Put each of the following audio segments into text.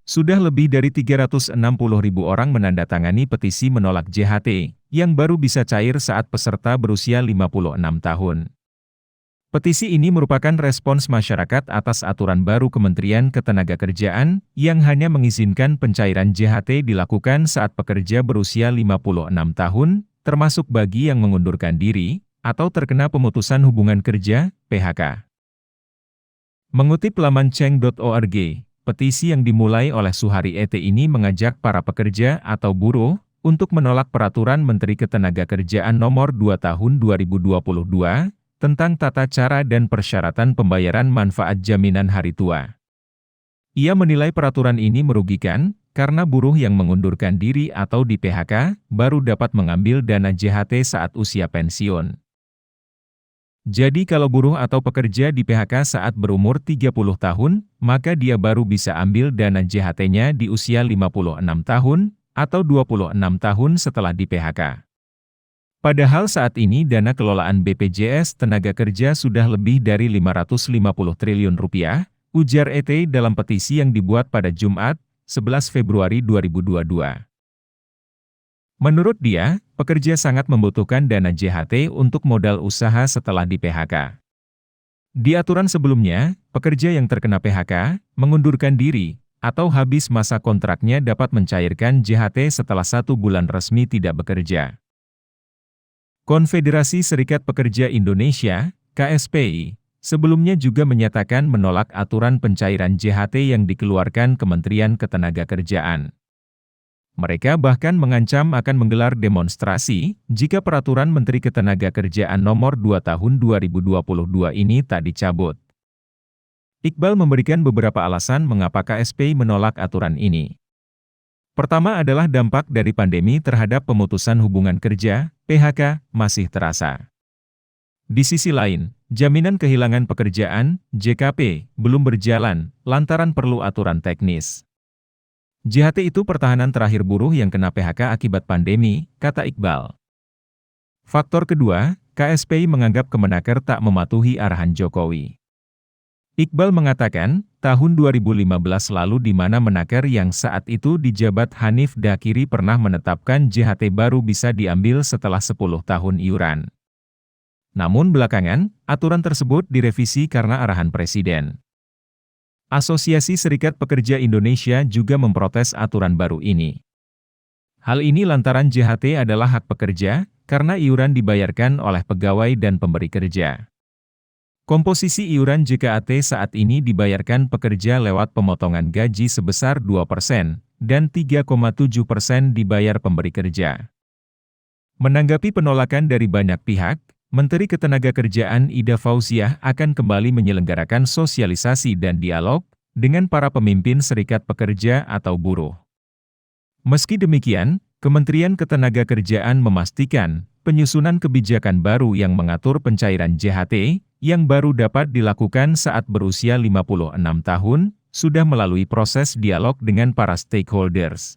Sudah lebih dari 360.000 orang menandatangani petisi menolak JHT, yang baru bisa cair saat peserta berusia 56 tahun. Petisi ini merupakan respons masyarakat atas aturan baru Kementerian Ketenagakerjaan, yang hanya mengizinkan pencairan JHT dilakukan saat pekerja berusia 56 tahun, termasuk bagi yang mengundurkan diri, atau terkena pemutusan hubungan kerja, PHK. Mengutip laman ceng.org, petisi yang dimulai oleh Suhari ET ini mengajak para pekerja atau buruh untuk menolak Peraturan Menteri Ketenagakerjaan Nomor 2 Tahun 2022 tentang tata cara dan persyaratan pembayaran manfaat jaminan hari tua. Ia menilai peraturan ini merugikan karena buruh yang mengundurkan diri atau di PHK baru dapat mengambil dana JHT saat usia pensiun. Jadi kalau buruh atau pekerja di PHK saat berumur 30 tahun, maka dia baru bisa ambil dana JHT-nya di usia 56 tahun, atau 26 tahun setelah di PHK. Padahal saat ini dana kelolaan BPJS Tenaga Kerja sudah lebih dari 550 triliun rupiah, ujar ET dalam petisi yang dibuat pada Jumat, 11 Februari 2022. Menurut dia, pekerja sangat membutuhkan dana JHT untuk modal usaha setelah di PHK. Di aturan sebelumnya, pekerja yang terkena PHK, mengundurkan diri, atau habis masa kontraknya dapat mencairkan JHT setelah 1 bulan resmi tidak bekerja. Konfederasi Serikat Pekerja Indonesia, KSPI, sebelumnya juga menyatakan menolak aturan pencairan JHT yang dikeluarkan Kementerian Ketenagakerjaan. Mereka bahkan mengancam akan menggelar demonstrasi jika Peraturan Menteri Ketenagakerjaan Nomor 2 Tahun 2022 ini tak dicabut. Iqbal memberikan beberapa alasan mengapa KSPI menolak aturan ini. Pertama adalah dampak dari pandemi terhadap pemutusan hubungan kerja, PHK, masih terasa. Di sisi lain, jaminan kehilangan pekerjaan, JKP, belum berjalan, lantaran perlu aturan teknis. JHT itu pertahanan terakhir buruh yang kena PHK akibat pandemi, kata Iqbal. Faktor kedua, KSPI menganggap Kemenaker tak mematuhi arahan Jokowi. Iqbal mengatakan, tahun 2015 lalu di mana Menaker yang saat itu dijabat Hanif Dakiri pernah menetapkan JHT baru bisa diambil setelah 10 tahun iuran. Namun belakangan, aturan tersebut direvisi karena arahan Presiden. Asosiasi Serikat Pekerja Indonesia juga memprotes aturan baru ini. Hal ini lantaran JHT adalah hak pekerja, karena iuran dibayarkan oleh pegawai dan pemberi kerja. Komposisi iuran JKAT saat ini dibayarkan pekerja lewat pemotongan gaji sebesar 2%, dan 3,7% dibayar pemberi kerja. Menanggapi penolakan dari banyak pihak, Menteri Ketenagakerjaan Ida Fauziah akan kembali menyelenggarakan sosialisasi dan dialog dengan para pemimpin serikat pekerja atau buruh. Meski demikian, Kementerian Ketenagakerjaan memastikan penyusunan kebijakan baru yang mengatur pencairan JHT yang baru dapat dilakukan saat berusia 56 tahun sudah melalui proses dialog dengan para stakeholders.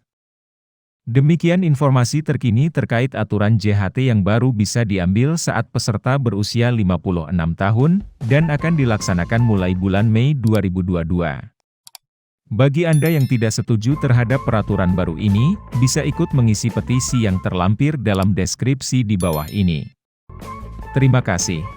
Demikian informasi terkini terkait aturan JHT yang baru bisa diambil saat peserta berusia 56 tahun, dan akan dilaksanakan mulai bulan Mei 2022. Bagi Anda yang tidak setuju terhadap peraturan baru ini, bisa ikut mengisi petisi yang terlampir dalam deskripsi di bawah ini. Terima kasih.